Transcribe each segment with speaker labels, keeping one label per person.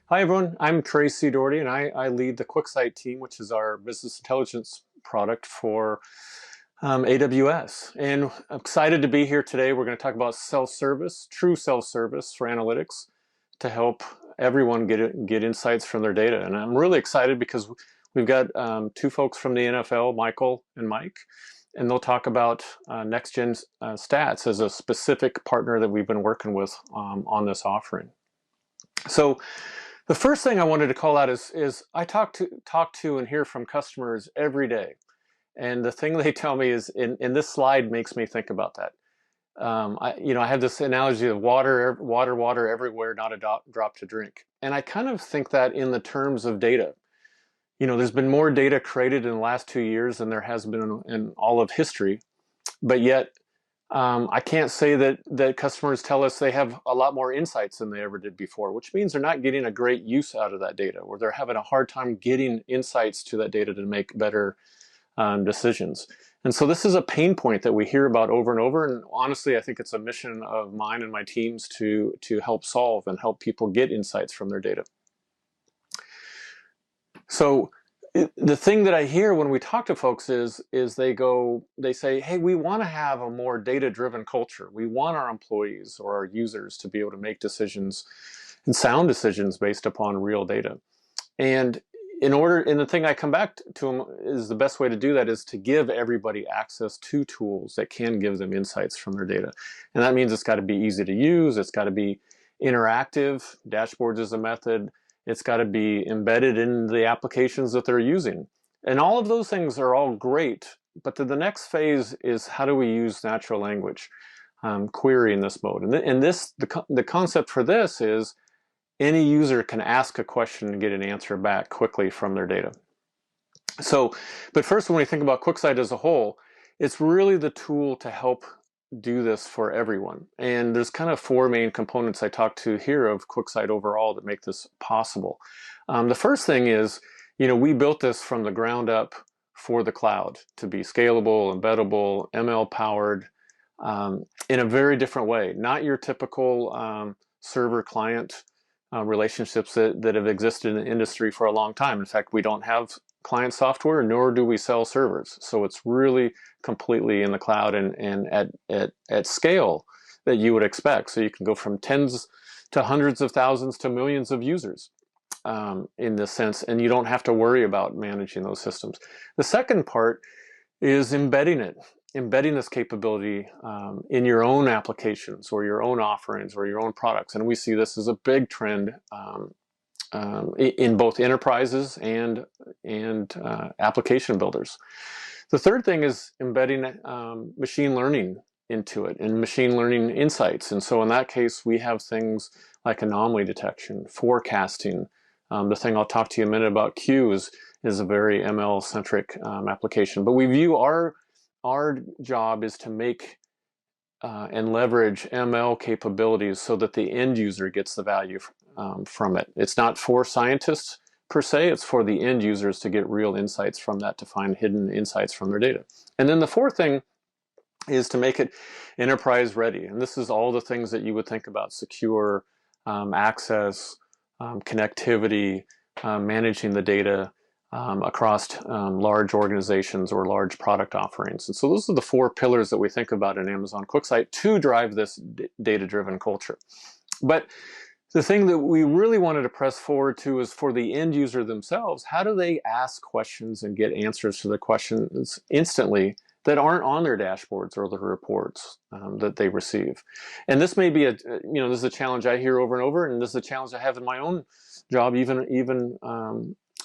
Speaker 1: Hi, everyone. I'm Tracy Doherty, and I lead the QuickSight team, which is our business intelligence product for AWS. And I'm excited to be here today. We're going to talk about self-service, true self-service for analytics to help everyone get insights from their data. And I'm really excited because we've got two folks from the NFL, Michael and Mike, and they'll talk about next-gen stats as a specific partner that we've been working with on this offering. So the first thing I wanted to call out is I talk to and hear from customers every day, and the thing they tell me is, and this slide makes me think about that. I have this analogy of water everywhere, not a drop to drink, and I kind of think that in the terms of data. There's been more data created in the last 2 years than there has been in all of history, but yet I can't say that customers tell us they have a lot more insights than they ever did before, which means they're not getting a great use out of that data, or they're having a hard time getting insights to that data to make better decisions. And so this is a pain point that we hear about over and over. And honestly, I think it's a mission of mine and my teams to help solve and help people get insights from their data. So the thing that I hear when we talk to folks is they say, hey, we want to have a more data-driven culture. We want our employees or our users to be able to make decisions and sound decisions based upon real data. And the thing I come back to them is the best way to do that is to give everybody access to tools that can give them insights from their data. And that means it's got to be easy to use. It's got to be interactive. Dashboards is a method. It's got to be embedded in the applications that they're using. And all of those things are all great, but the next phase is how do we use natural language query in this mode? And the concept for this is any user can ask a question and get an answer back quickly from their data. But first, when we think about QuickSight as a whole, it's really the tool to help do this for everyone. And there's kind of four main components I talked to here of QuickSight overall that make this possible. The first thing is, we built this from the ground up for the cloud to be scalable, embeddable, ML powered in a very different way. Not your typical server client relationships that have existed in the industry for a long time. In fact, we don't have client software, nor do we sell servers. So it's really completely in the cloud and at scale that you would expect. So you can go from tens to hundreds of thousands to millions of users in this sense, and you don't have to worry about managing those systems. The second part is embedding this capability in your own applications or your own offerings or your own products. And we see this as a big trend in both enterprises and application builders. The third thing is embedding machine learning into it and machine learning insights. And so in that case, we have things like anomaly detection, forecasting. The thing I'll talk to you in a minute about Q is a very ML-centric application. But we view our job is to make and leverage ML capabilities so that the end user gets the value from it. It's not for scientists per se, it's for the end users to get real insights from that, to find hidden insights from their data. And then the fourth thing is to make it enterprise ready. And this is all the things that you would think about: secure access, connectivity, managing the data across large organizations or large product offerings. And so those are the four pillars that we think about in Amazon QuickSight to drive this data-driven culture. But the thing that we really wanted to press forward to is for the end user themselves. How do they ask questions and get answers to the questions instantly that aren't on their dashboards or the reports that they receive? And this may be this is a challenge I hear over and over, and this is a challenge I have in my own job, even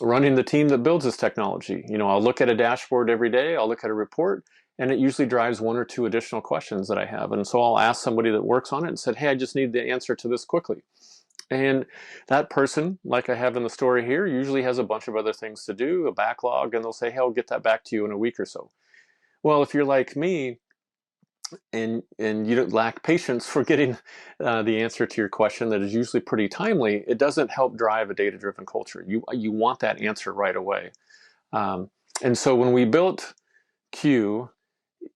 Speaker 1: running the team that builds this technology. I'll look at a dashboard every day, I'll look at a report, and it usually drives one or two additional questions that I have. And so I'll ask somebody that works on it and said, hey, I just need the answer to this quickly. And that person, like I have in the story here, usually has a bunch of other things to do, a backlog, and they'll say, hey, I'll get that back to you in a week or so. Well, if you're like me, and you don't lack patience for getting the answer to your question that is usually pretty timely, it doesn't help drive a data-driven culture. You want that answer right away. And so when we built Q,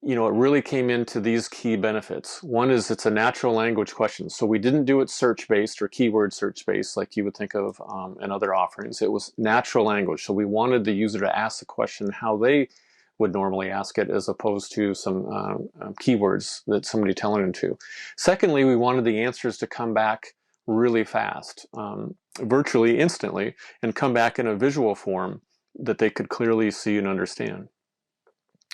Speaker 1: you know, it really came into these key benefits. One is it's a natural language question. So we didn't do it search-based or keyword search-based like you would think of in other offerings. It was natural language. So we wanted the user to ask the question how they would normally ask it, as opposed to some keywords that somebody telling them to. Secondly, we wanted the answers to come back really fast, virtually instantly, and come back in a visual form that they could clearly see and understand.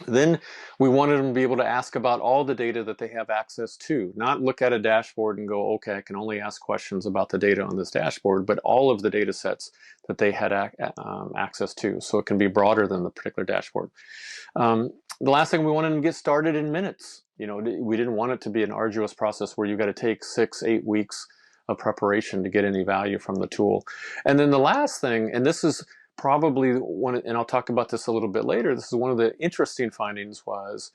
Speaker 1: Then we wanted them to be able to ask about all the data that they have access to, not look at a dashboard and go, okay, I can only ask questions about the data on this dashboard, but all of the data sets that they had access to. So it can be broader than the particular dashboard. The last thing, we wanted them to get started in minutes. You know, we didn't want it to be an arduous process where you got to take 6-8 weeks of preparation to get any value from the tool. And then the last thing, and this is probably one, and I'll talk about this a little bit later, this is one of the interesting findings, was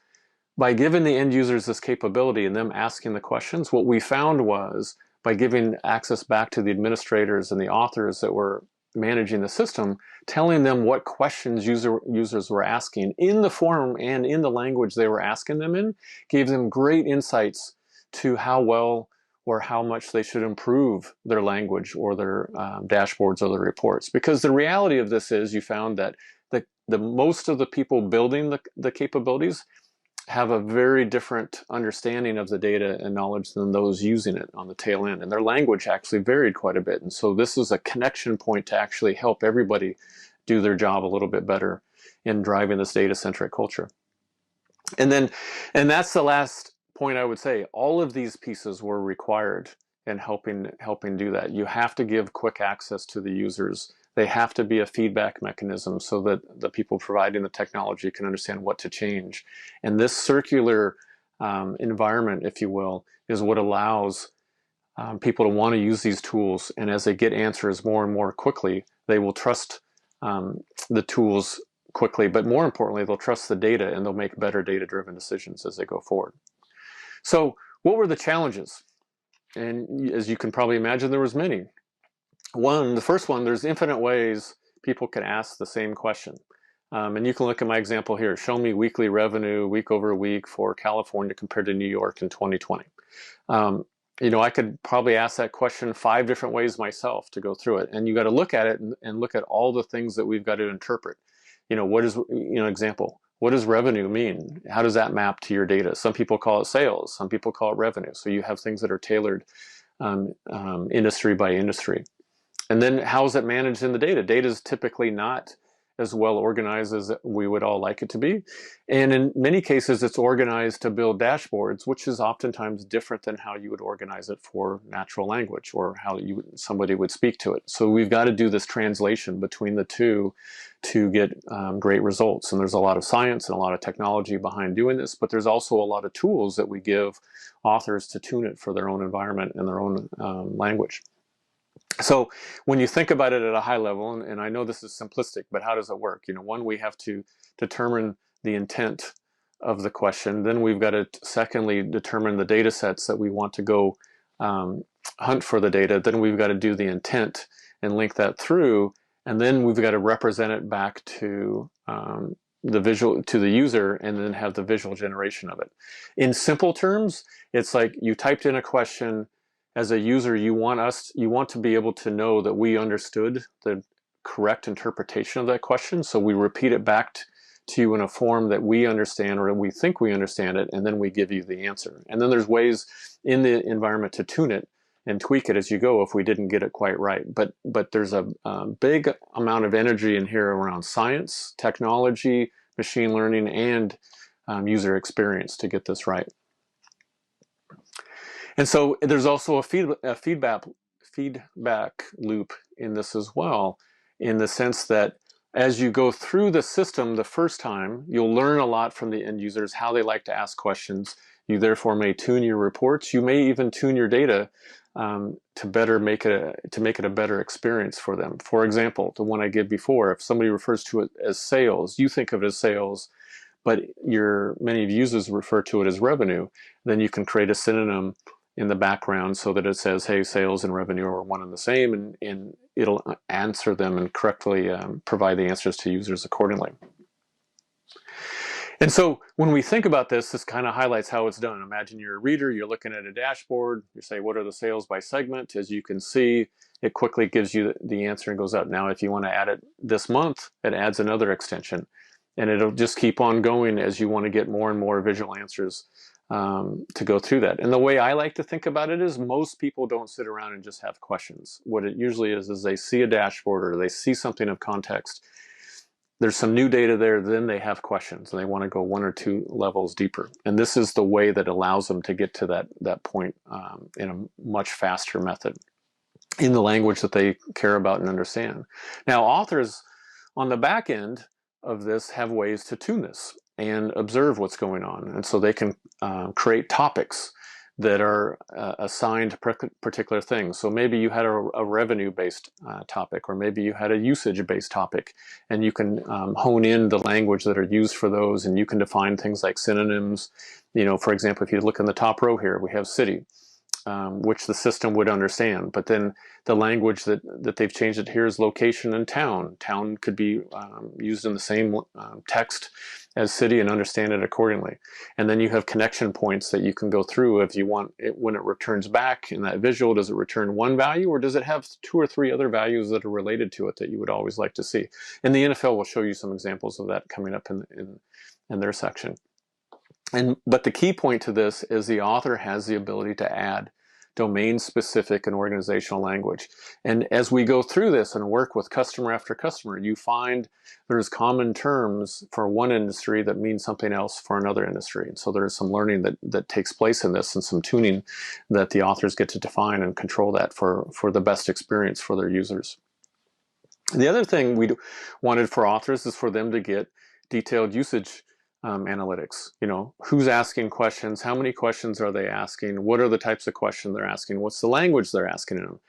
Speaker 1: by giving the end users this capability and them asking the questions, what we found was by giving access back to the administrators and the authors that were managing the system, telling them what questions users were asking in the form and in the language they were asking them in, gave them great insights to how well or how much they should improve their language or their dashboards or their reports. Because the reality of this is, you found that the most of the people building the capabilities have a very different understanding of the data and knowledge than those using it on the tail end. And their language actually varied quite a bit. And so this is a connection point to actually help everybody do their job a little bit better in driving this data-centric culture. And that's the last point I would say. All of these pieces were required in helping do that. You have to give quick access to the users. They have to be a feedback mechanism so that the people providing the technology can understand what to change. And this circular environment, if you will, is what allows people to want to use these tools. And as they get answers more and more quickly, they will trust the tools quickly, but more importantly, they'll trust the data and they'll make better data-driven decisions as they go forward. So what were the challenges? And as you can probably imagine, there was many. The first one, there's infinite ways people can ask the same question. And you can look at my example here. Show me weekly revenue week over week for California compared to New York in 2020. You know, I could probably ask that question 5 different ways myself to go through it. And you got to look at it and look at all the things that we've got to interpret. You know, what is, example, what does revenue mean? How does that map to your data? Some people call it sales, some people call it revenue. So you have things that are tailored industry by industry. And then how is it managed in the data? Data is typically not as well organized as we would all like it to be. And in many cases, it's organized to build dashboards, which is oftentimes different than how you would organize it for natural language or how somebody would speak to it. So we've got to do this translation between the two to get great results. And there's a lot of science and a lot of technology behind doing this, but there's also a lot of tools that we give authors to tune it for their own environment and their own language. So when you think about it at a high level, and I know this is simplistic, but how does it work? You know, one, we have to determine the intent of the question. Then we've got to, secondly, determine the data sets that we want to go hunt for the data. Then we've got to do the intent and link that through. And then we've got to represent it back to the visual, to the user, and then have the visual generation of it. In simple terms, it's like you typed in a question. As a user, you want to be able to know that we understood the correct interpretation of that question. So we repeat it back to you in a form that we understand, or we think we understand it, and then we give you the answer. And then there's ways in the environment to tune it and tweak it as you go if we didn't get it quite right. But there's a big amount of energy in here around science, technology, machine learning, and user experience to get this right. And so there's also a feedback loop in this as well, in the sense that as you go through the system the first time, you'll learn a lot from the end users, how they like to ask questions. You therefore may tune your reports. You may even tune your data to make it a better experience for them. For example, the one I gave before, if somebody refers to it as sales, you think of it as sales, but many of users refer to it as revenue, then you can create a synonym in the background so that it says, hey, sales and revenue are one and the same, and it'll answer them and correctly provide the answers to users accordingly. And so when we think about this, this kind of highlights how it's done. Imagine you're a reader, you're looking at a dashboard, you say, what are the sales by segment? As you can see, it quickly gives you the answer and goes up. Now, if you want to add it this month, it adds another extension. And it'll just keep on going as you want to get more and more visual answers to go through that. And the way I like to think about it is most people don't sit around and just have questions. What it usually is they see a dashboard or they see something of context. There's some new data there, then they have questions and they want to go one or two levels deeper. And this is the way that allows them to get to that point in a much faster method in the language that they care about and understand. Now, authors on the back end of this have ways to tune this and observe what's going on. And so they can create topics that are assigned to particular things. So maybe you had a revenue-based topic, or maybe you had a usage-based topic, and you can hone in the language that are used for those, and you can define things like synonyms. You know, for example, if you look in the top row here, we have city, which the system would understand. But then the language that they've changed it here is location and town. Town could be used in the same text as city and understand it accordingly. And then you have connection points that you can go through if you want it. When it returns back in that visual, does it return one value, or does it have 2 or 3 other values that are related to it that you would always like to see? And the NFL will show you some examples of that coming up in their section. But the key point to this is the author has the ability to add domain-specific and organizational language. And as we go through this and work with customer after customer, you find there's common terms for one industry that means something else for another industry. And so there's some learning that takes place in this and some tuning that the authors get to define and control that for the best experience for their users. The other thing we wanted for authors is for them to get detailed usage analytics. You know, who's asking questions, how many questions are they asking, what are the types of questions they're asking, what's the language they're asking them.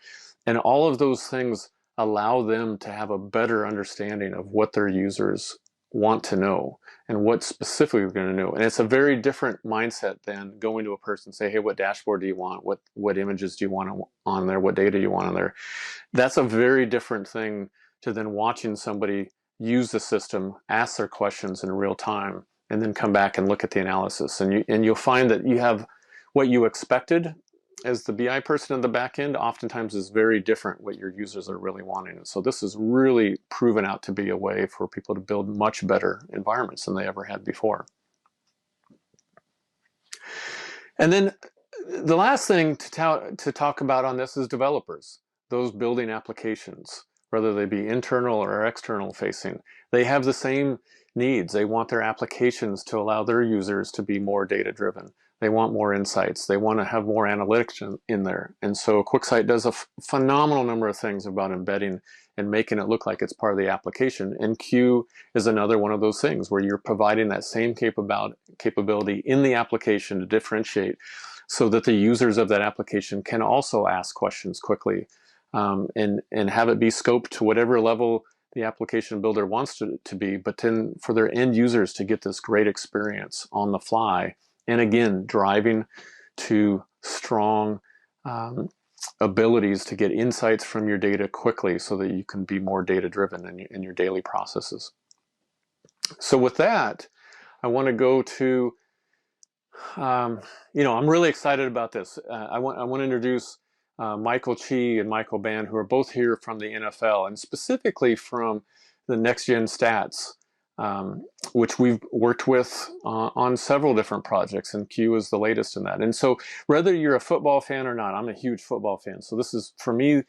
Speaker 1: And all of those things allow them to have a better understanding of what their users want to know and what specifically we're going to know. And it's a very different mindset than going to a person and say, hey, what dashboard do you want? What images do you want on there? What data do you want on there? That's a very different thing to then watching somebody use the system, ask their questions in real time, and then come back and look at the analysis. And you'll find that you have what you expected as the BI person in the back end oftentimes is very different what your users are really wanting. And so this is really proven out to be a way for people to build much better environments than they ever had before. And then the last thing to talk about on this is developers, those building applications, whether they be internal or external facing. They have the same needs. They want their applications to allow their users to be more data-driven. They want more insights. They want to have more analytics in there. And so QuickSight does a phenomenal number of things about embedding and making it look like it's part of the application. And Q is another one of those things where you're providing that same capability in the application to differentiate so that the users of that application can also ask questions quickly and have it be scoped to whatever level the application builder wants to be, but then for their end users to get this great experience on the fly. And again, driving to strong abilities to get insights from your data quickly so that you can be more data driven in your daily processes. So with that, I want to go to, I'm really excited about this. I want to introduce Michael Chi and Michael Ban, who are both here from the NFL and specifically from the Next Gen Stats, which we've worked with on several different projects, and Q is the latest in that. And so whether you're a football fan or not, I'm a huge football fan. So this is, for me,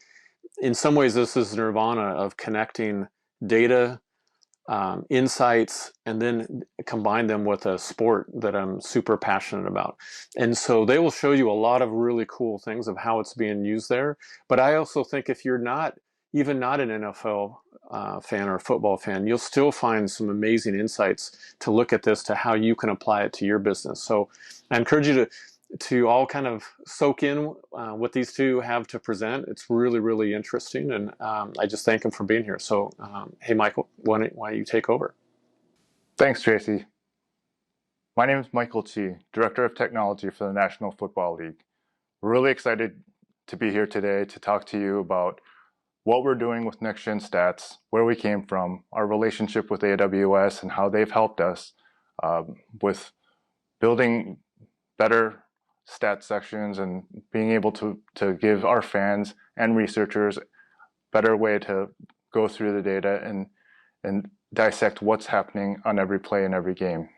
Speaker 1: in some ways, this is nirvana of connecting data, insights, and then combine them with a sport that I'm super passionate about. And so they will show you a lot of really cool things of how it's being used there. But I also think if you're even not an NFL fan or a football fan, you'll still find some amazing insights to look at this, to how you can apply it to your business. So I encourage you to all kind of soak in what these two have to present. It's really, really interesting, and I just thank them for being here. So, hey, Michael, why don't you take over?
Speaker 2: Thanks, Tracy. My name is Michael Chi, Director of Technology for the National Football League. We're really excited to be here today to talk to you about what we're doing with Next Gen Stats, where we came from, our relationship with AWS and how they've helped us, with building better stat sections and being able to give our fans and researchers a better way to go through the data and dissect what's happening on every play in every game.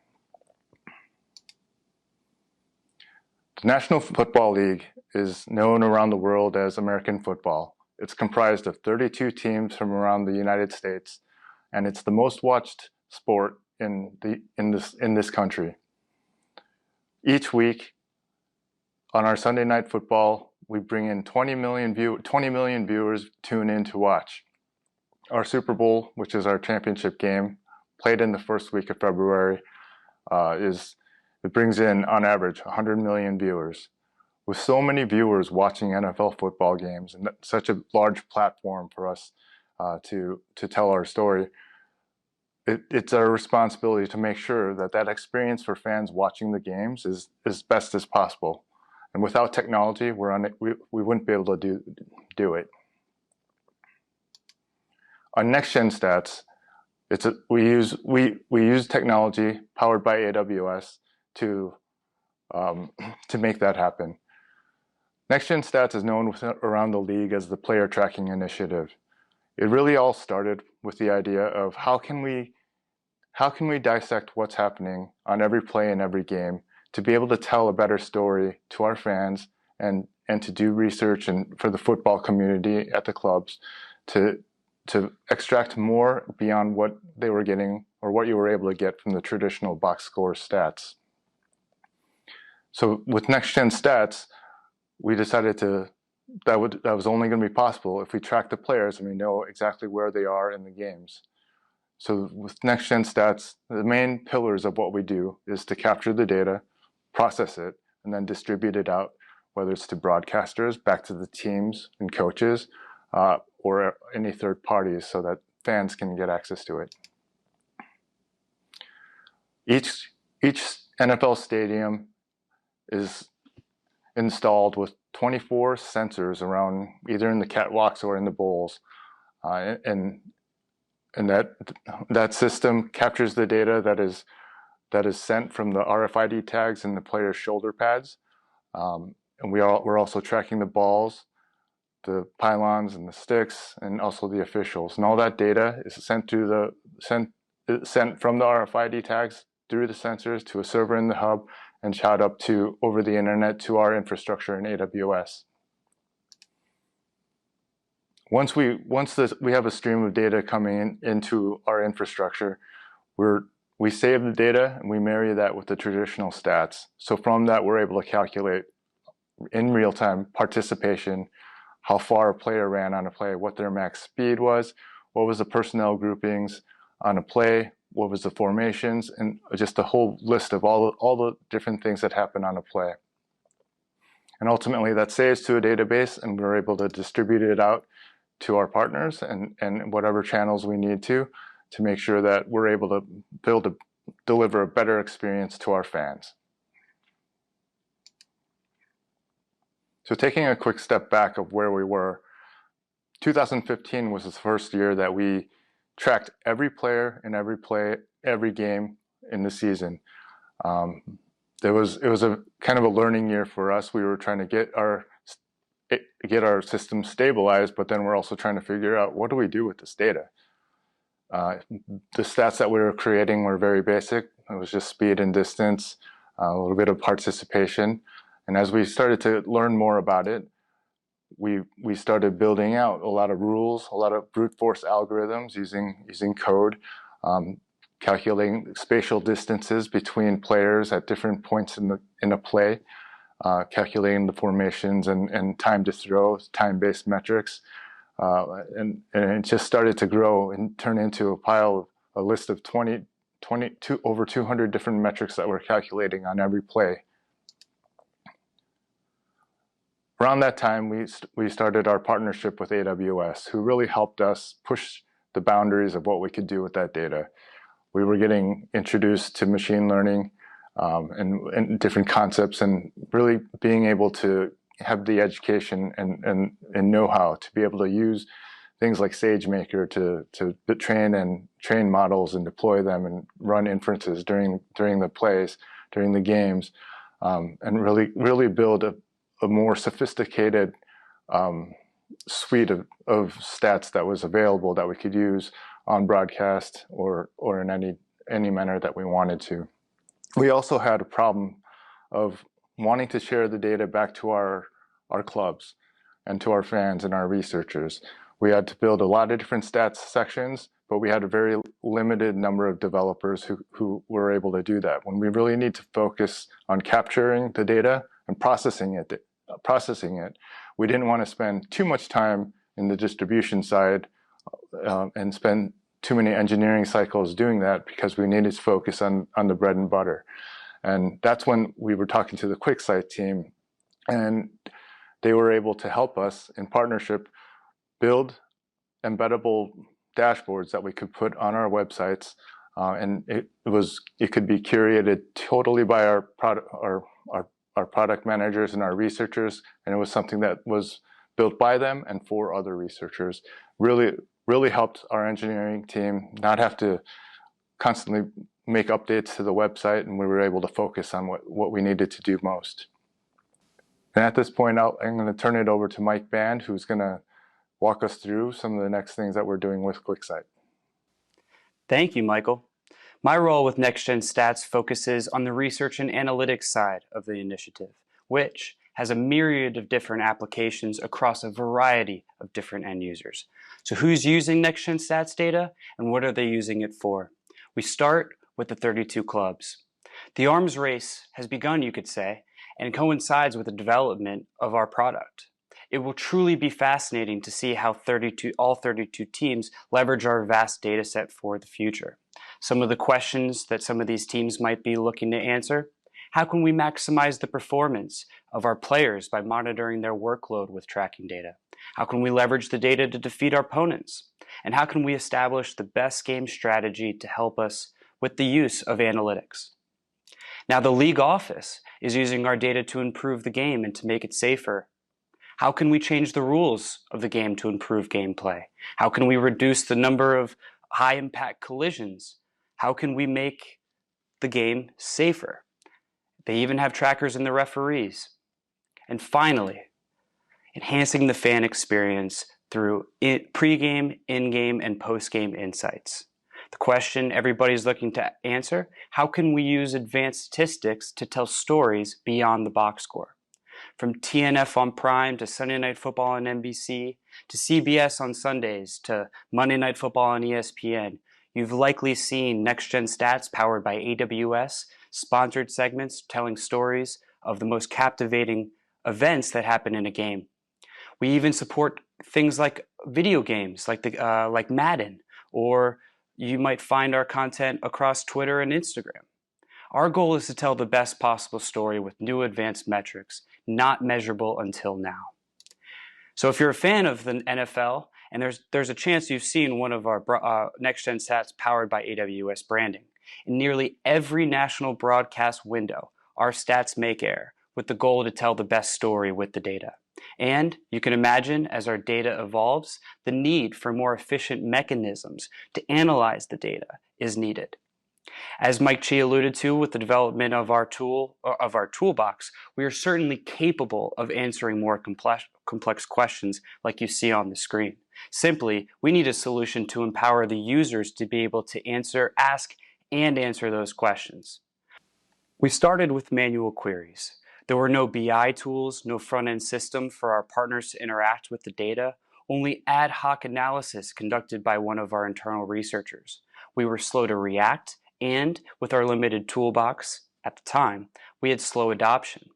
Speaker 2: The National Football League is known around the world as American football. It's comprised of 32 teams from around the United States, and it's the most watched sport in this country. Each week on our Sunday Night Football, we bring in 20 million viewers tune in to watch. Our Super Bowl, which is our championship game, played in the first week of February, it brings in, on average, 100 million viewers. With so many viewers watching NFL football games and such a large platform for us to tell our story, it's our responsibility to make sure that that experience for fans watching the games is as best as possible. And without technology, we wouldn't be able to do it. On Next-Gen Stats, we use technology powered by AWS to make that happen. Next-Gen Stats is known around the league as the player tracking initiative. It really all started with the idea of how can we dissect what's happening on every play in every game to be able to tell a better story to our fans and to do research and for the football community at the clubs to extract more beyond what they were getting or what you were able to get from the traditional box score stats. So with Next-Gen Stats, we decided that was only going to be possible if we track the players and we know exactly where they are in the games. So with Next-Gen Stats, the main pillars of what we do is to capture the data, process it, and then distribute it out, whether it's to broadcasters, back to the teams and coaches, or any third parties so that fans can get access to it. Each NFL stadium is installed with 24 sensors around either in the catwalks or in the bowls. And that system captures the data that is sent from the RFID tags in the player's shoulder pads. And we're also tracking the balls, the pylons and the sticks, and also the officials. And all that data is sent from the RFID tags through the sensors to a server in the hub and shot up over the internet to our infrastructure in AWS. Once we have a stream of data coming into our infrastructure, we save the data and we marry that with the traditional stats. So from that, we're able to calculate in real time participation, how far a player ran on a play, what their max speed was, what was the personnel groupings on a play, what was the formations, and just a whole list of all the different things that happen on a play. And ultimately that saves to a database and we're able to distribute it out to our partners and whatever channels we need to make sure that we're able to deliver a better experience to our fans. So taking a quick step back of where we were, 2015 was the first year that we tracked every player in every play, every game in the season. It was a kind of a learning year for us. We were trying to get our system stabilized, but then we're also trying to figure out what do we do with this data. The stats that we were creating were very basic. It was just speed and distance, a little bit of participation. And as we started to learn more about it, we started building out a lot of rules, a lot of brute force algorithms using code, calculating spatial distances between players at different points in a play, calculating the formations and time to throw, time-based metrics. And it just started to grow and turn into a list of over 200 different metrics that we're calculating on every play. Around that time, we started our partnership with AWS, who really helped us push the boundaries of what we could do with that data. We were getting introduced to machine learning and different concepts, and really being able to have the education and know-how to be able to use things like SageMaker to train models and deploy them and run inferences during the plays, during the games, and really build a more sophisticated suite of stats that was available that we could use on broadcast or in any manner that we wanted to. We also had a problem of wanting to share the data back to our clubs and to our fans and our researchers. We had to build a lot of different stats sections, but we had a very limited number of developers who were able to do that. When we really need to focus on capturing the data and processing it, we didn't want to spend too much time in the distribution side and spend too many engineering cycles doing that, because we needed to focus on the bread and butter. And that's when we were talking to the QuickSight team, and they were able to help us in partnership build embeddable dashboards that we could put on our websites, and it could be curated totally by our product managers and our researchers, and it was something that was built by them and for other researchers. Really helped our engineering team not have to constantly make updates to the website, and we were able to focus on what we needed to do most. And at this point, I'm going to turn it over to Mike Band, who's going to walk us through some of the next things that we're doing with QuickSight.
Speaker 3: Thank you, Michael. My role with NextGen Stats focuses on the research and analytics side of the initiative, which has a myriad of different applications across a variety of different end users. So who's using NextGen Stats data, and what are they using it for? We start with the 32 clubs. The arms race has begun, you could say, and coincides with the development of our product. It will truly be fascinating to see how all 32 teams leverage our vast data set for the future. Some of the questions that some of these teams might be looking to answer: how can we maximize the performance of our players by monitoring their workload with tracking data? How can we leverage the data to defeat our opponents? And how can we establish the best game strategy to help us with the use of analytics? Now, the league office is using our data to improve the game and to make it safer. How can we change the rules of the game to improve gameplay? How can we reduce the number of high-impact collisions? How can we make the game safer? They even have trackers in the referees. And finally, enhancing the fan experience through pre-game, in-game, and post-game insights. The question everybody's looking to answer: how can we use advanced statistics to tell stories beyond the box score? From TNF on Prime to Sunday Night Football on NBC to CBS on Sundays to Monday Night Football on ESPN, you've likely seen NextGen Stats powered by AWS, sponsored segments telling stories of the most captivating events that happen in a game. We even support things like video games, like Madden, or you might find our content across Twitter and Instagram. Our goal is to tell the best possible story with new advanced metrics, not measurable until now. So if you're a fan of the NFL, and there's a chance you've seen one of our NextGen Stats powered by AWS branding. In nearly every national broadcast window, our stats make air, with the goal to tell the best story with the data. And you can imagine, as our data evolves, the need for more efficient mechanisms to analyze the data is needed. As Mike Chi alluded to with the development of our toolbox, we are certainly capable of answering more complex questions like you see on the screen. Simply, we need a solution to empower the users to be able to ask and answer those questions. We started with manual queries. There were no BI tools, no front-end system for our partners to interact with the data, only ad hoc analysis conducted by one of our internal researchers. We were slow to react, and with our limited toolbox at the time, we had slow adoption.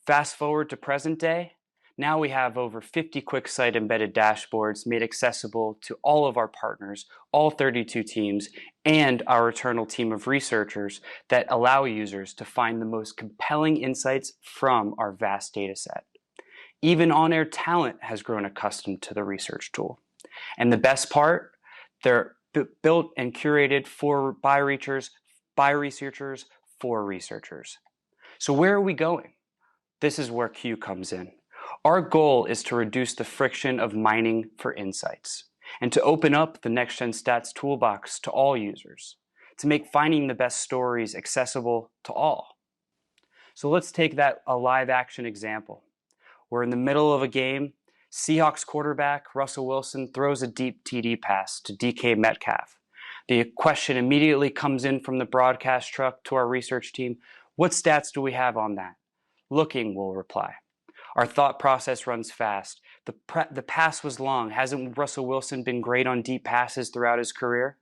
Speaker 3: Fast forward to present day, now we have over 50 QuickSight embedded dashboards made accessible to all of our partners, all 32 teams, and our internal team of researchers that allow users to find the most compelling insights from our vast data set. Even on-air talent has grown accustomed to the research tool. And the best part, they're built and curated by researchers, for researchers. So where are we going? This is where Q comes in. Our goal is to reduce the friction of mining for insights and to open up the Next-Gen Stats toolbox to all users, to make finding the best stories accessible to all. So let's take a live action example. We're in the middle of a game. Seahawks quarterback Russell Wilson throws a deep TD pass to DK Metcalf. The question immediately comes in from the broadcast truck to our research team. What stats do we have on that? Looking, we'll reply. Our thought process runs fast. The pass was long. Hasn't Russell Wilson been great on deep passes throughout his career?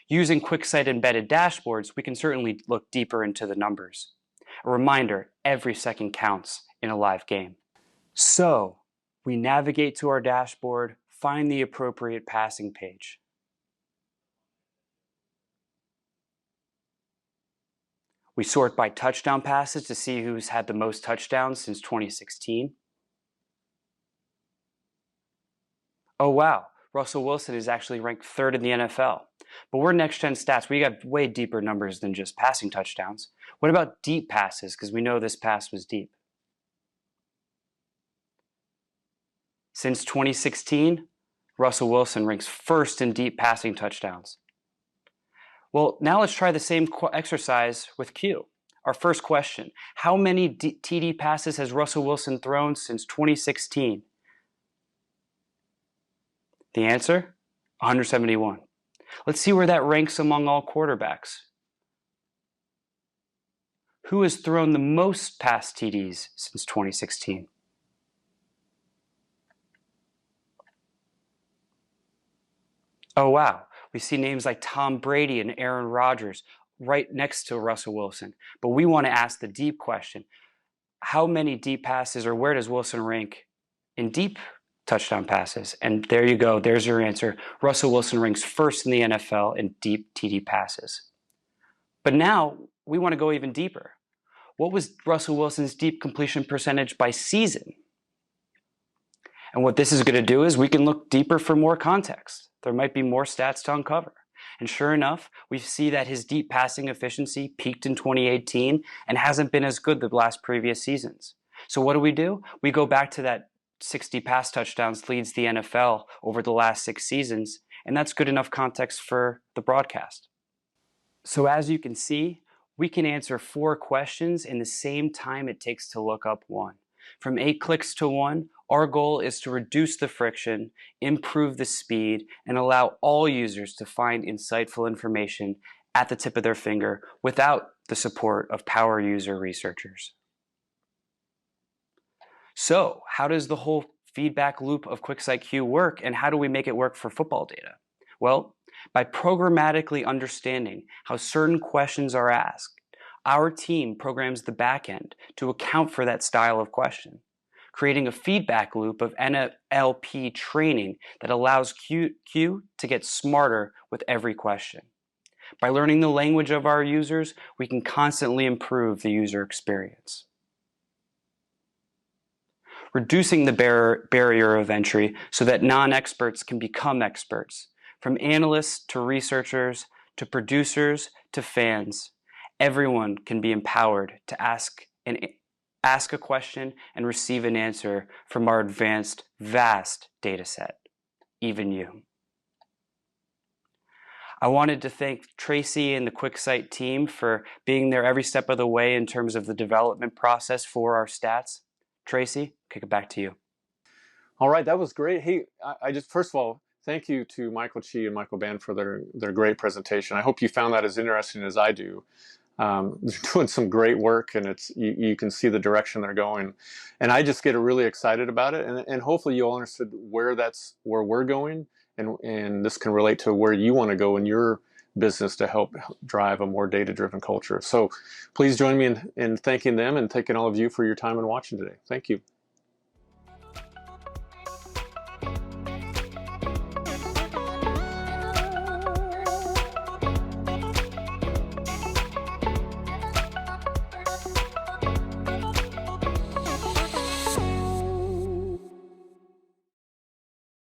Speaker 3: Using QuickSight embedded dashboards, we can certainly look deeper into the numbers. A reminder, every second counts in a live game. So, we navigate to our dashboard, find the appropriate passing page. We sort by touchdown passes to see who's had the most touchdowns since 2016. Oh wow, Russell Wilson is actually ranked 3rd in the NFL. But we're Next-Gen Stats. We got way deeper numbers than just passing touchdowns. What about deep passes? Because we know this pass was deep. Since 2016, Russell Wilson ranks 1st in deep passing touchdowns. Well, now let's try the same exercise with Q. Our first question, how many TD passes has Russell Wilson thrown since 2016? The answer, 171. Let's see where that ranks among all quarterbacks. Who has thrown the most pass TDs since 2016? Oh wow, we see names like Tom Brady and Aaron Rodgers right next to Russell Wilson. But we want to ask the deep question. How many deep passes, or where does Wilson rank in deep touchdown passes? And there you go, there's your answer. Russell Wilson ranks 1st in the NFL in deep TD passes. But now we want to go even deeper. What was Russell Wilson's deep completion percentage by season? And what this is going to do is we can look deeper for more context. There might be more stats to uncover. And sure enough, we see that his deep passing efficiency peaked in 2018 and hasn't been as good the last previous seasons. So what do? We go back to that 60 pass touchdowns leads the NFL over the last 6 seasons, and that's good enough context for the broadcast. So as you can see, we can answer 4 questions in the same time it takes to look up 1. From 8 clicks to 1, our goal is to reduce the friction, improve the speed, and allow all users to find insightful information at the tip of their finger without the support of power user researchers. So, how does the whole feedback loop of QuickSight Q work, and how do we make it work for football data? Well, by programmatically understanding how certain questions are asked, our team programs the backend to account for that style of question, creating a feedback loop of NLP training that allows Q to get smarter with every question. By learning the language of our users, we can constantly improve the user experience. Reducing the barrier of entry so that non-experts can become experts, from analysts to researchers to producers to fans. Everyone can be empowered to ask a question and receive an answer from our advanced, vast data set, even you. I wanted to thank Tracy and the QuickSight team for being there every step of the way in terms of the development process for our stats. Tracy, kick it back to you.
Speaker 1: All right, that was great. Hey, I just, first of all, thank you to Michael Chi and Michael Ban for their great presentation. I hope you found that as interesting as I do. They're doing some great work, and you can see the direction they're going, and I just get really excited about it. And hopefully you all understood where we're going, and this can relate to where you want to go in your business to help drive a more data-driven culture. So please join me in thanking them and thanking all of you for your time and watching today. Thank you.